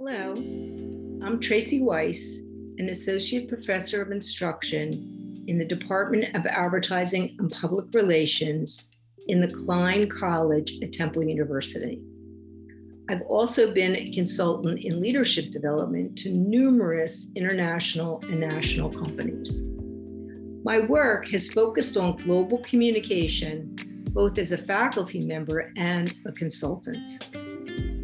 Hello, I'm Tracy Weiss, an Associate Professor of Instruction in the Department of Advertising and Public Relations in the Klein College at Temple University. I've also been a consultant in leadership development to numerous international and national companies. My work has focused on global communication, both as a faculty member and a consultant.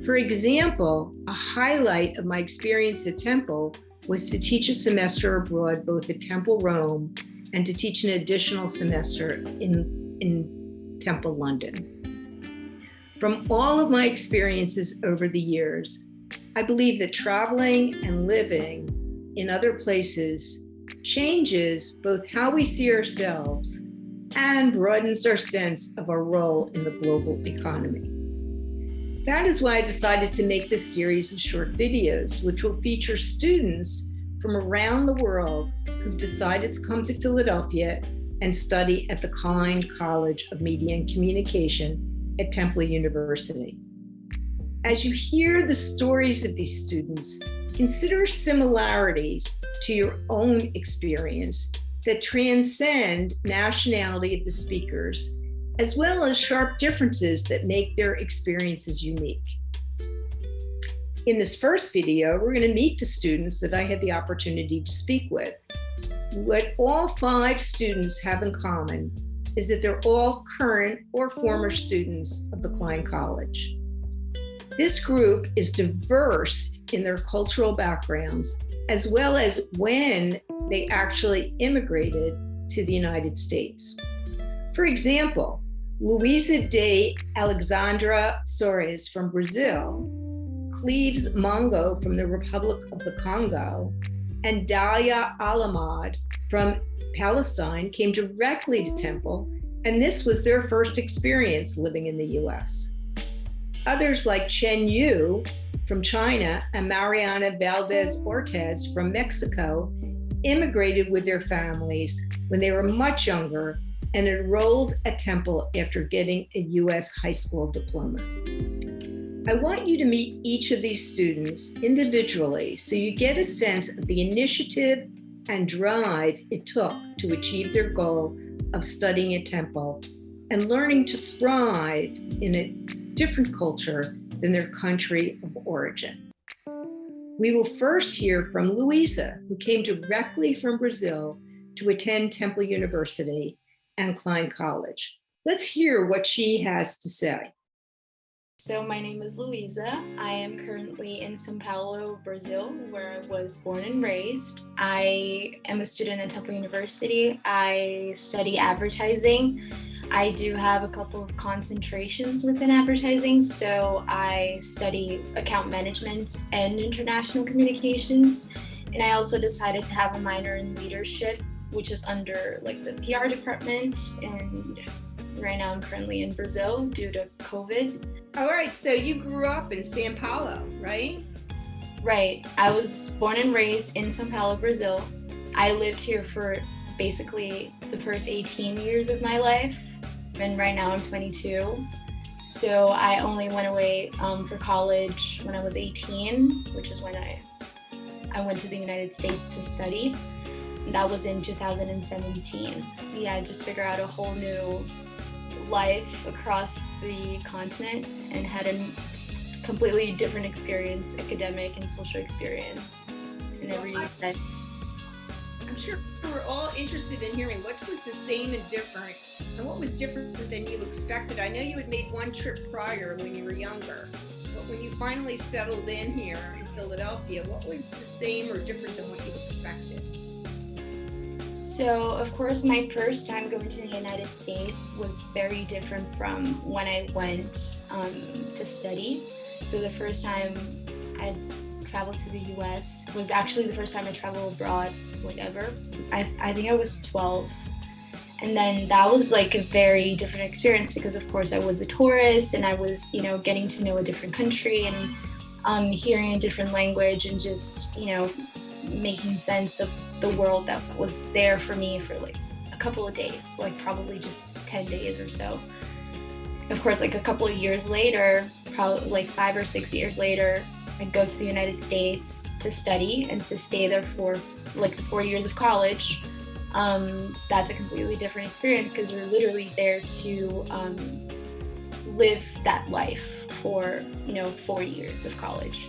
For example, a highlight of my experience at Temple was to teach a semester abroad, both at Temple Rome and to teach an additional semester in Temple London. From all of my experiences over the years, I believe that traveling and living in other places changes both how we see ourselves and broadens our sense of our role in the global economy. That is why I decided to make this series of short videos, which will feature students from around the world who've decided to come to Philadelphia and study at the Klein College of Media and Communication at Temple University. As you hear the stories of these students, consider similarities to your own experience that transcend nationality of the speakers, as well as sharp differences that make their experiences unique. In this first video, we're going to meet the students that I had the opportunity to speak with. What all 5 students have in common is that they're all current or former students of the Klein College. This group is diverse in their cultural backgrounds, as well as when they actually immigrated to the United States. For example, Luisa de Alexandra Soares from Brazil, Cleves Mongo from the Republic of the Congo, and Dalia Alamad from Palestine came directly to Temple, and this was their first experience living in the US. Others like Chen Yu from China and Mariana Valdez Ortiz from Mexico immigrated with their families when they were much younger and enrolled at Temple after getting a US high school diploma. I want you to meet each of these students individually so you get a sense of the initiative and drive it took to achieve their goal of studying at Temple and learning to thrive in a different culture than their country of origin. We will first hear from Luisa, who came directly from Brazil to attend Temple University and Klein College. Let's hear what she has to say. So my name is Luisa. I am currently in São Paulo, Brazil, where I was born and raised. I am a student at Temple University. I study advertising. I do have a couple of concentrations within advertising. So I study account management and international communications. And I also decided to have a minor in leadership, which is under like the PR department. And right now I'm currently in Brazil due to COVID. All right, so you grew up in São Paulo, right? Right. I was born and raised in São Paulo, Brazil. I lived here for basically the first 18 years of my life. And right now I'm 22. So I only went away for college when I was 18, which is when I went to the United States to study. That was in 2017. Yeah, I just figured out a whole new life across the continent and had a completely different experience, academic and social experience in every sense. I'm sure we're all interested in hearing what was the same and different, and what was different than you expected. I know you had made one trip prior when you were younger, but when you finally settled in here in Philadelphia, what was the same or different than what you expected? So, of course, my first time going to the United States was very different from when I went to study. So the first time I traveled to the US was actually the first time I traveled abroad, whatever. I think I was 12. And then that was like a very different experience because, of course, I was a tourist and I was, getting to know a different country and hearing a different language and just, making sense of the world that was there for me for like a couple of days, like probably just 10 days or so. Of course, like a couple of years later, probably like 5 or 6 years later, I'd go to the United States to study and to stay there for like the 4 years of college. That's a completely different experience because you're literally there to live that life for 4 years of college.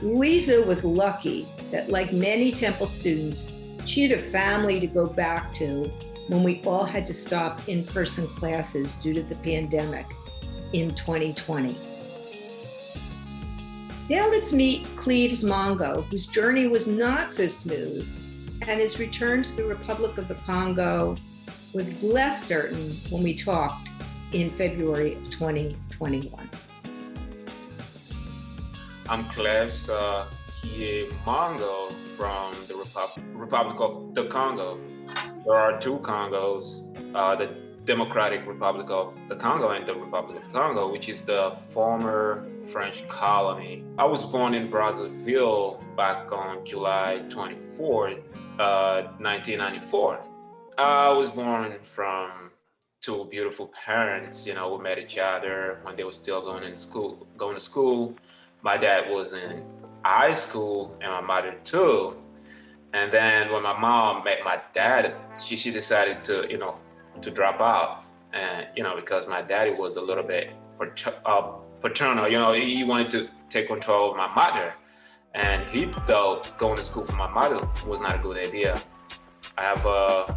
Louisa was lucky that, like many Temple students, she had a family to go back to when we all had to stop in-person classes due to the pandemic in 2020. Now let's meet Cleves Mongo, whose journey was not so smooth, and his return to the Republic of the Congo was less certain when we talked in February of 2021. I'm Klein Mongo from the Republic of the Congo. There are two Congos, the Democratic Republic of the Congo and the Republic of Congo, which is the former French colony. I was born in Brazzaville back on July 24th, 1994. I was born from two beautiful parents, who met each other when they were still going to school. My dad was in high school and my mother too. And then when my mom met my dad, she decided to drop out. And, because my daddy was a little bit paternal, he wanted to take control of my mother. And he thought going to school for my mother was not a good idea. I have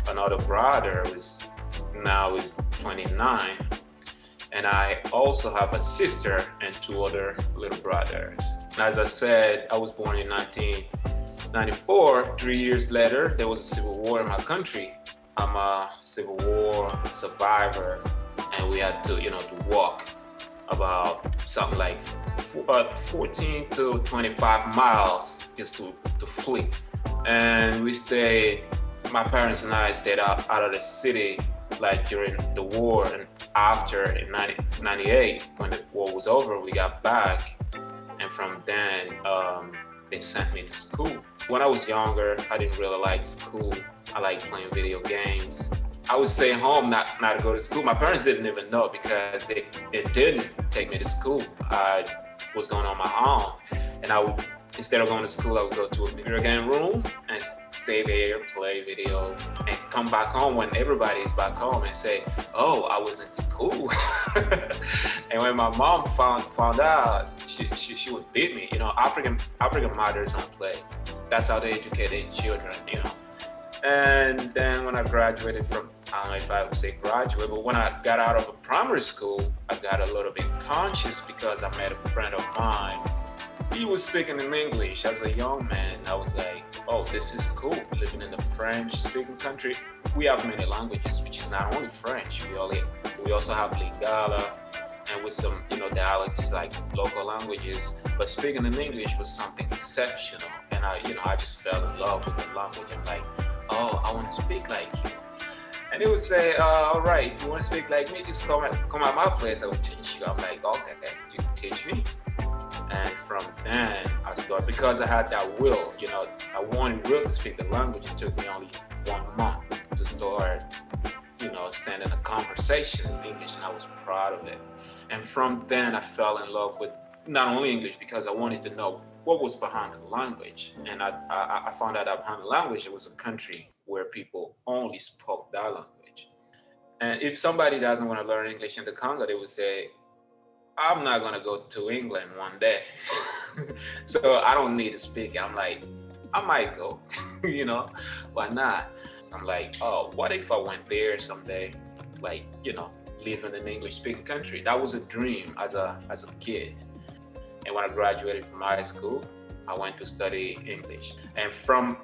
another brother who's now 29. And I also have a sister and two other little brothers. And as I said, I was born in 1994. 3 years later, there was a civil war in my country. I'm a Civil War survivor, and we had to, to walk about something like 14 to 25 miles just to flee. And my parents and I stayed out of the city like during the war, and after in 1998, when the war was over, we got back. And from then, they sent me to school. When I was younger, I didn't really like school. I liked playing video games. I would stay home, not to go to school. My parents didn't even know because they didn't take me to school. I was going on my own. And I would, instead of going to school, I would go to a video game room and stay there, play video, and come back home when everybody's back home and say, oh, I was in school. And when my mom found out, she would beat me. African mothers don't play. That's how they educate their children, And then when I graduated from, I don't know if I would say graduate, but when I got out of a primary school, I got a little bit conscious because I met a friend of mine. He was speaking in English as a young man. I was like, oh, this is cool. Living in a French-speaking country. We have many languages, which is not only French. We also have Lingala, and with some, dialects like local languages. But speaking in English was something exceptional. And I just fell in love with the language. I'm like, oh, I want to speak like you. And he would say, all right, if you want to speak like me, just come at my place. I will teach you. I'm like, okay, you can teach me. And from then I started, because I had that will, I wanted will to speak the language. It took me only 1 month to start, standing a conversation in English, and I was proud of it. And from then I fell in love with not only English because I wanted to know what was behind the language. And I found out that behind the language, it was a country where people only spoke that language. And if somebody doesn't want to learn English in the Congo, they would say, I'm not going to go to England one day. So I don't need to speak. I'm like, I might go, why not? So I'm like, oh, what if I went there someday, like, live in an English speaking country? That was a dream as a kid. And when I graduated from high school, I went to study English. And from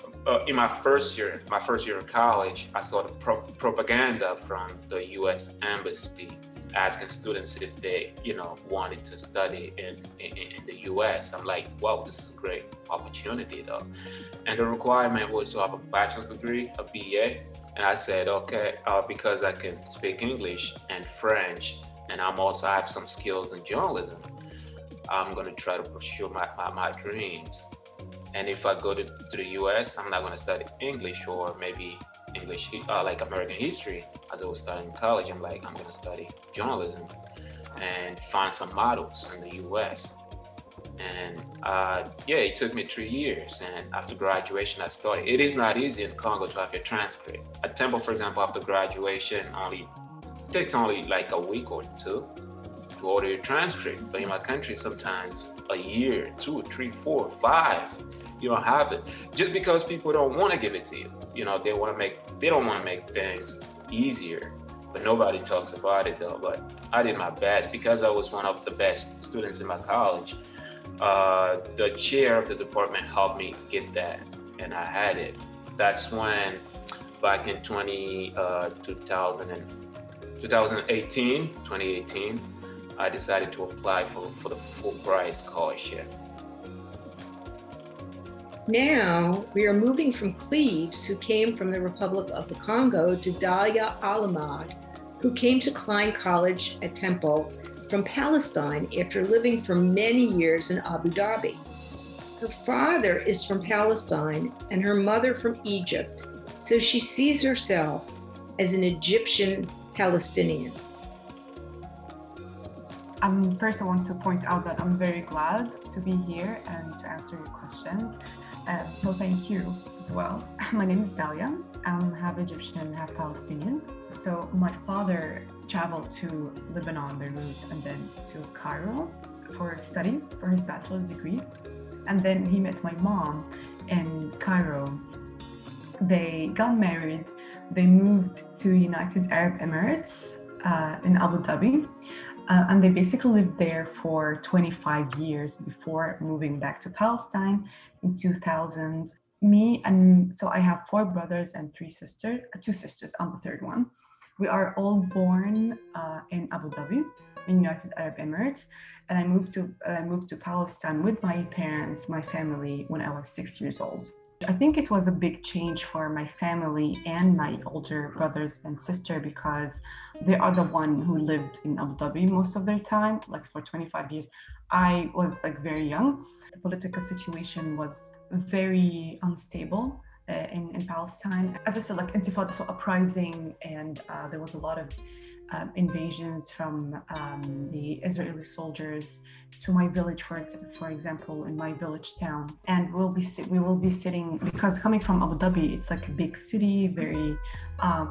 in my first year of college, I saw the propaganda from the U.S. Embassy asking students if they, wanted to study in the U.S. I'm like, wow, this is a great opportunity though. And the requirement was to have a bachelor's degree, a BA. And I said, okay, because I can speak English and French, and I have some skills in journalism, I'm gonna try to pursue my dreams. And if I go to the US, I'm not gonna study English or maybe English, like American history, as I was studying in college. I'm gonna study journalism and find some models in the US. And yeah, it took me 3 years. And after graduation, I started. It is not easy in Congo to have your transcript. At Temple, for example, after graduation, it takes only like a week or two to order your transcript. But in my country, sometimes a year, 2, 3, 4, 5, you don't have it. Just because people don't want to give it to you. You know, they don't want to make things easier. But nobody talks about it though. But I did my best because I was one of the best students in my college. The chair of the department helped me get that, and I had it. That's when, back in 2018, I decided to apply for the full price scholarship. Now we are moving from Cleves, who came from the Republic of the Congo, to Dalia Alamad, who came to Klein College at Temple from Palestine after living for many years in Abu Dhabi. Her father is from Palestine and her mother from Egypt, so she sees herself as an Egyptian Palestinian. First, I want to point out that I'm very glad to be here and to answer your questions. So thank you as well. My name is Dalia. I'm half Egyptian, half Palestinian. So my father traveled to Lebanon, Beirut, and then to Cairo for study for his bachelor's degree. And then he met my mom in Cairo. They got married. They moved to United Arab Emirates in Abu Dhabi. And they basically lived there for 25 years before moving back to Palestine in 2000. So I have 4 brothers and 2 sisters. I'm the third one. We are all born in Abu Dhabi, in United Arab Emirates, and I moved to Palestine with my parents, my family, when I was 6 years old. I think it was a big change for my family and my older brothers and sister because they are the one who lived in Abu Dhabi most of their time, like for 25 years. I was like very young. The political situation was very unstable in Palestine. As I said, like Intifada, so uprising, and there was a lot of invasions from the Israeli soldiers to my village, for example, in my village town. And we will be sitting, because coming from Abu Dhabi, it's like a big city, very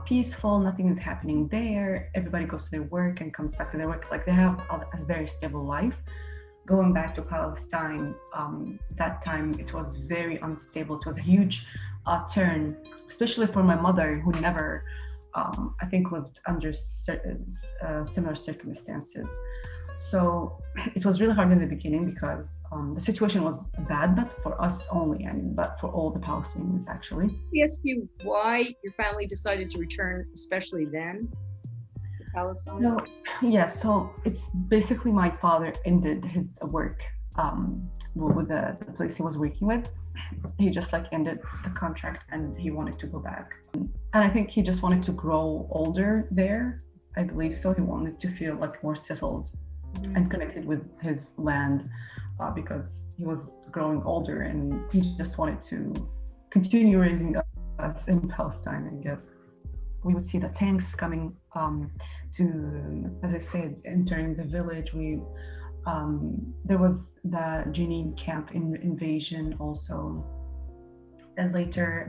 peaceful, nothing is happening there. Everybody goes to their work and comes back to their work. Like they have a very stable life. Going back to Palestine, that time it was very unstable. It was a huge turn, especially for my mother, who never I think lived under similar circumstances. So it was really hard in the beginning because the situation was bad, not for us only, but for all the Palestinians actually. We ask you why your family decided to return, especially then, to Palestine? No, yes, so it's basically my father ended his work with the place he was working with. He just like ended the contract and he wanted to go back. And I think he just wanted to grow older there. I believe so. He wanted to feel like more settled and connected with his land because he was growing older and he just wanted to continue raising us in Palestine, I guess. We would see the tanks coming to, as I said, entering the village. There was the Jenin camp invasion also, and later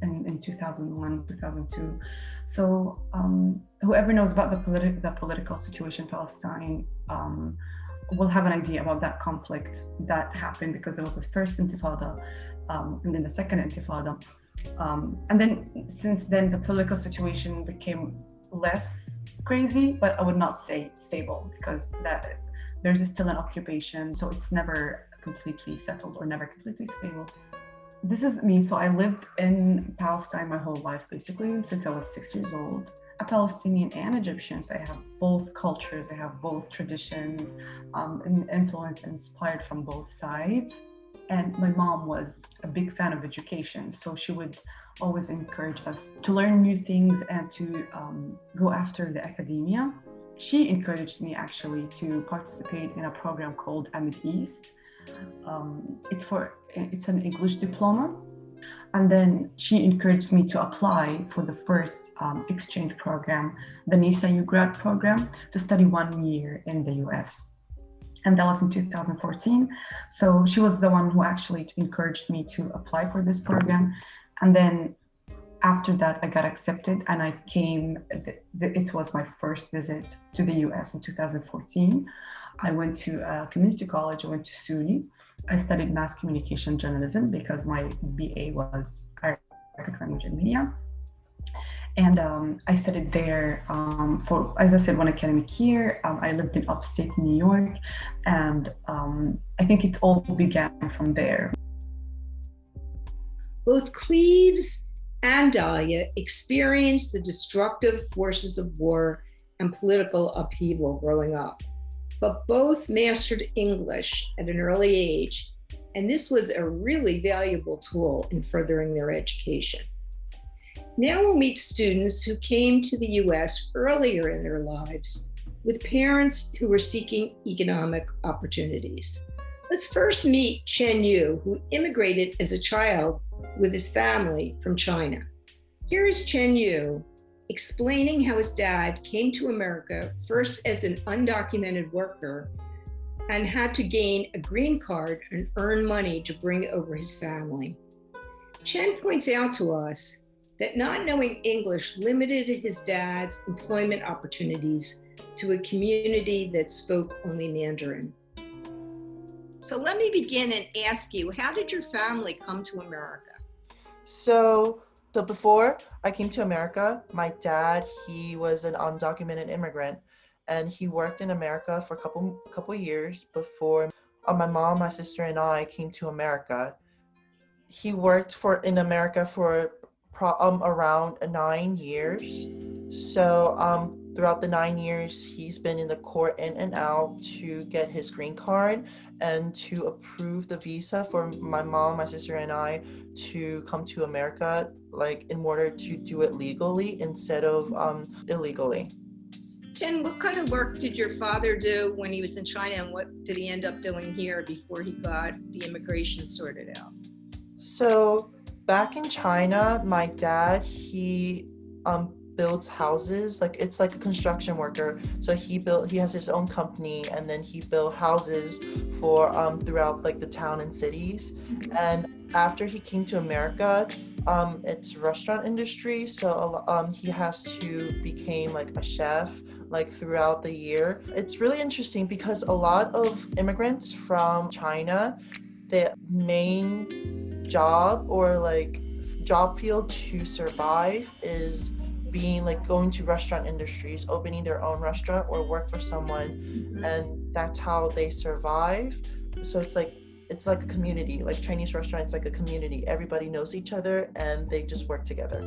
in 2001, 2002. So whoever knows about the political situation in Palestine will have an idea about that conflict that happened, because there was the first Intifada and then the second Intifada. And then since then, the political situation became less crazy, but I would not say stable, because there's still an occupation, so it's never completely settled or never completely stable. This is me. So I lived in Palestine my whole life, basically, since I was 6 years old. A Palestinian and Egyptian, so I have both cultures, I have both traditions, and influence inspired from both sides. And my mom was a big fan of education, so she would always encourage us to learn new things and to go after the academia. She encouraged me actually to participate in a program called Amid East. It's an English diploma. And then she encouraged me to apply for the first exchange program, the NISA grad program, to study 1 year in the US. And that was in 2014. So she was the one who actually encouraged me to apply for this program. And then after that, I got accepted and I came, it was my first visit to the US in 2014. I went to a community college, I went to SUNY. I studied mass communication journalism because my BA was Arabic language and media. And I studied there for, as I said, 1 academic year. I lived in upstate New York, and I think it all began from there. Both Cleves and Dahlia experienced the destructive forces of war and political upheaval growing up, but both mastered English at an early age, and this was a really valuable tool in furthering their education. Now we'll meet students who came to the US earlier in their lives with parents who were seeking economic opportunities. Let's first meet Chen Yu, who immigrated as a child with his family from China. Here is Chen Yu explaining how his dad came to America first as an undocumented worker and had to gain a green card and earn money to bring over his family. Chen points out to us that not knowing English limited his dad's employment opportunities to a community that spoke only Mandarin. So let me begin and ask you, how did your family come to America? So before I came to America, my dad, he was an undocumented immigrant, and he worked in America for a couple years before my mom, my sister, and I came to America. He worked in America for around 9 years. So throughout the 9 years, he's been in the court in and out to get his green card and to approve the visa for my mom, my sister, and I to come to America, like in order to do it legally instead of illegally. Jen, what kind of work did your father do when he was in China, and what did he end up doing here before he got the immigration sorted out? So back in China, my dad, he builds houses, like it's like a construction worker. So he has his own company, and then he built houses for throughout like the town and cities. And after he came to America, it's restaurant industry. So he has to become like a chef like throughout the year. It's really interesting because a lot of immigrants from China, the main job or like job field to survive is being like going to restaurant industries, opening their own restaurant or work for someone, and that's how they survive. So it's like a community, like Chinese restaurant, it's like a community. Everybody knows each other and they just work together.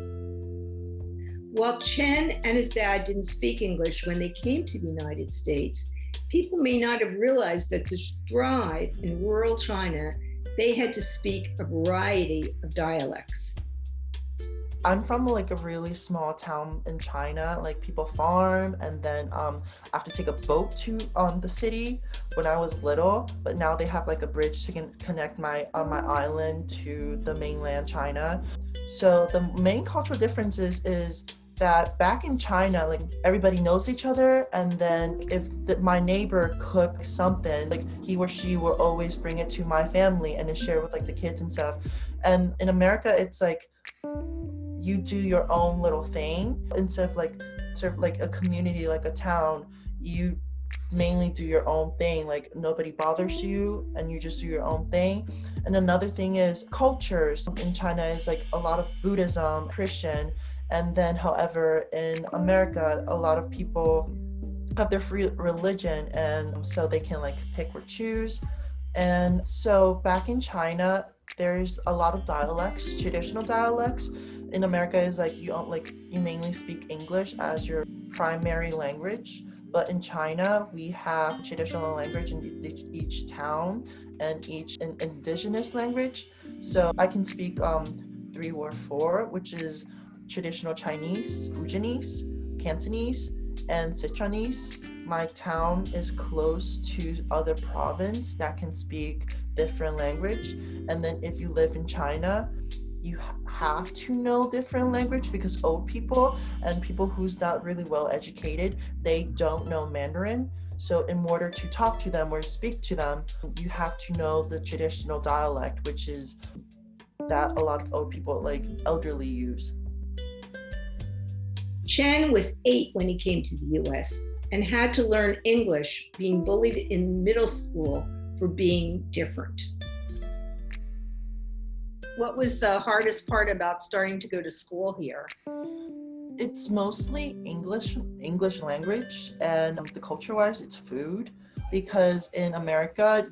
While Chen and his dad didn't speak English when they came to the United States, people may not have realized that to thrive in rural China, they had to speak a variety of dialects. I'm from like a really small town in China. Like people farm, and then I have to take a boat to the city when I was little. But now they have like a bridge to connect my island to the mainland China. So the main cultural differences is that back in China, like everybody knows each other, and then if my neighbor cooked something, like he or she will always bring it to my family and then share with like the kids and stuff. And in America, it's like you do your own little thing instead of like sort of like a community, like a town. You mainly do your own thing, like nobody bothers you and you just do your own thing. And another thing is cultures in China is like a lot of Buddhism, Christian, and then however in America a lot of people have their free religion, and so they can like pick or choose. And so back in China there's a lot of dialects, traditional dialects. In America is like you mainly speak English as your primary language, but in China we have traditional language in each town and each indigenous language. So I can speak 3 or 4, which is traditional Chinese, Fujianese, Cantonese, and Sichuanese. My town is close to other province that can speak different language. And then if you live in China, you have to know different language because old people and people who's not really well educated, they don't know Mandarin. So in order to talk to them or speak to them, you have to know the traditional dialect, which is that a lot of old people, like elderly, use. Chen was 8 when he came to the US and had to learn English, being bullied in middle school for being different. What was the hardest part about starting to go to school here? It's mostly English language, and the culture-wise, it's food. Because in America,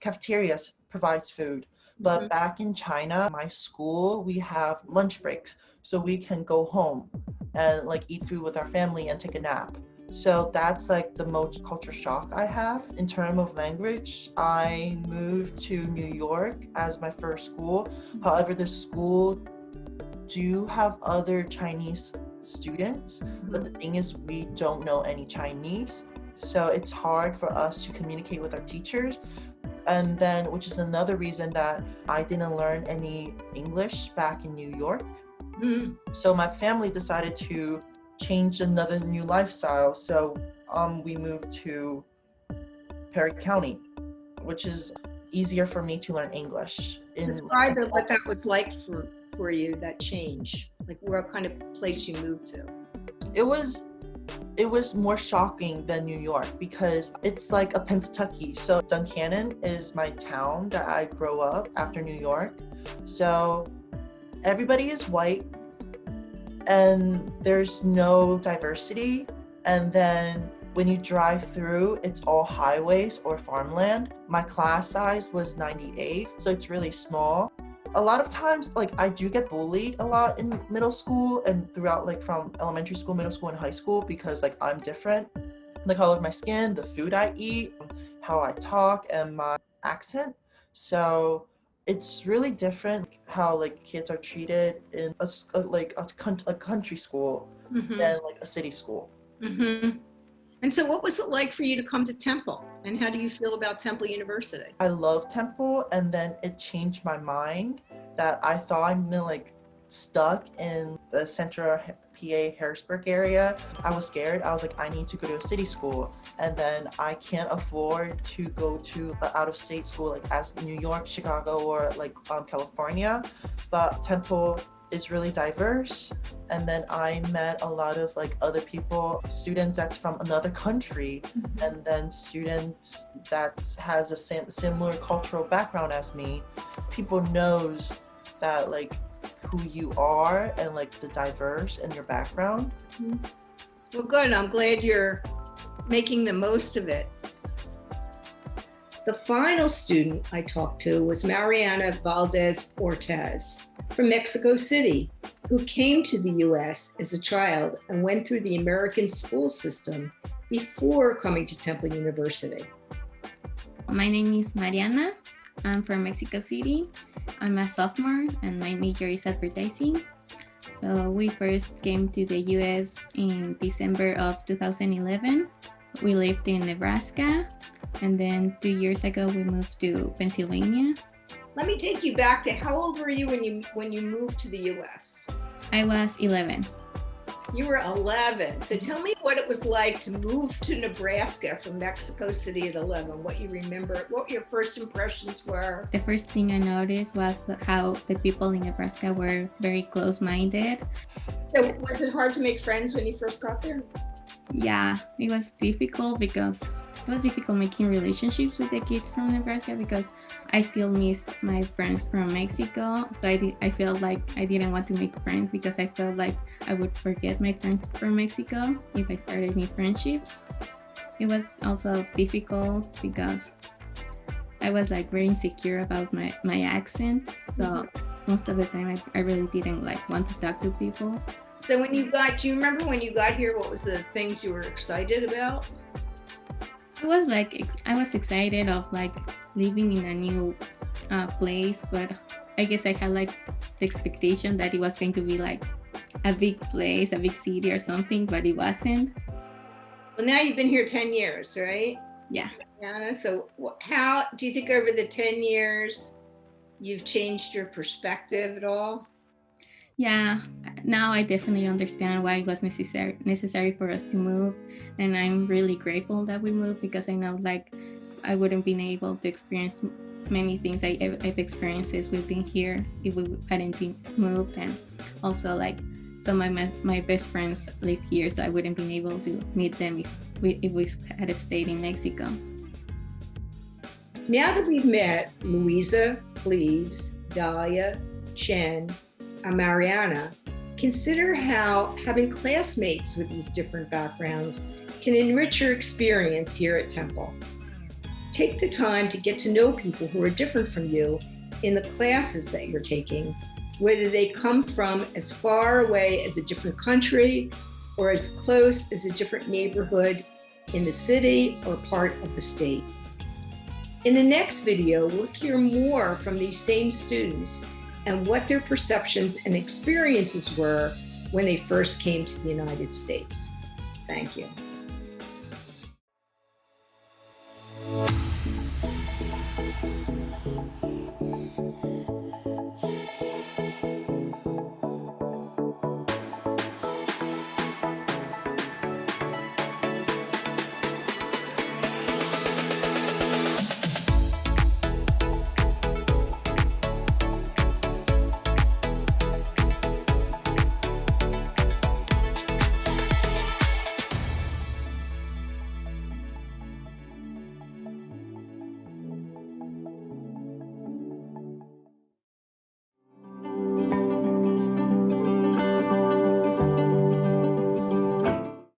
cafeterias provides food, but back in China, my school, we have lunch breaks, so we can go home and like eat food with our family and take a nap. So that's like the most culture shock I have. In terms of language, I moved to New York as my first school. However, the school do have other Chinese students, but the thing is we don't know any Chinese. So it's hard for us to communicate with our teachers. And then, which is another reason that I didn't learn any English back in New York. So my family decided to change another new lifestyle. So we moved to Perry County, which is easier for me to learn English. Describe what that was like for you, that change. Like what kind of place you moved to? It was more shocking than New York because it's like a Pennsatucky. So Duncannon is my town that I grew up after New York. So everybody is white and there's no diversity. And then when you drive through, it's all highways or farmland. My class size was 98, so it's really small. A lot of times, like I do get bullied a lot in middle school and throughout, like from elementary school, middle school, and high school because like I'm different. The color of my skin, the food I eat, how I talk, and my accent. So it's really different how like kids are treated in a country school than like a city school. And so what was it like for you to come to Temple? And how do you feel about Temple University? I love Temple, and then it changed my mind that I thought I'm like stuck in the central PA Harrisburg area. I was scared. I was like, I need to go to a city school, and then I can't afford to go to an out-of-state school like as New York, Chicago, or like California. But Temple is really diverse, and then I met a lot of like other people, students that's from another country, and then students that has a similar cultural background as me. People knows that like who you are and like the diverse in your background. Well, good. I'm glad you're making the most of it. The final student I talked to was Mariana Valdez Ortez from Mexico City, who came to the US as a child and went through the American school system before coming to Temple University. My name is Mariana. I'm from Mexico City. I'm a sophomore and my major is advertising. So we first came to the US in December of 2011. We lived in Nebraska, and then 2 years ago we moved to Pennsylvania. Let me take you back to how old were you when you moved to the US? I was 11. You were 11. So tell me what it was like to move to Nebraska from Mexico City at 11, what you remember, what your first impressions were. The first thing I noticed was how the people in Nebraska were very close-minded. So was it hard to make friends when you first got there? Yeah, it was difficult because it was difficult making relationships with the kids from Nebraska because I still missed my friends from Mexico. So I felt like I didn't want to make friends because I felt like I would forget my friends from Mexico if I started new friendships. It was also difficult because I was like very insecure about my accent. So most of the time I really didn't like want to talk to people. So do you remember when you got here, what was the things you were excited about? I was excited of like living in a new place, but I guess I had like the expectation that it was going to be like a big place, a big city or something, but it wasn't. Well, now you've been here 10 years, right? Yeah. Anna, so how do you think over the 10 years you've changed your perspective at all? Yeah, now I definitely understand why it was necessary for us to move, and I'm really grateful that we moved because I know like I wouldn't been able to experience many things I've experienced since we've been here if we hadn't been moved, and also like some of my best friends live here, so I wouldn't been able to meet them if we had have stayed in Mexico. Now that we've met Louisa, Cleves, Dahlia, Chen, and Mariana, consider how having classmates with these different backgrounds can enrich your experience here at Temple. Take the time to get to know people who are different from you in the classes that you're taking, whether they come from as far away as a different country or as close as a different neighborhood in the city or part of the state. In the next video, we'll hear more from these same students and what their perceptions and experiences were when they first came to the United States. Thank you.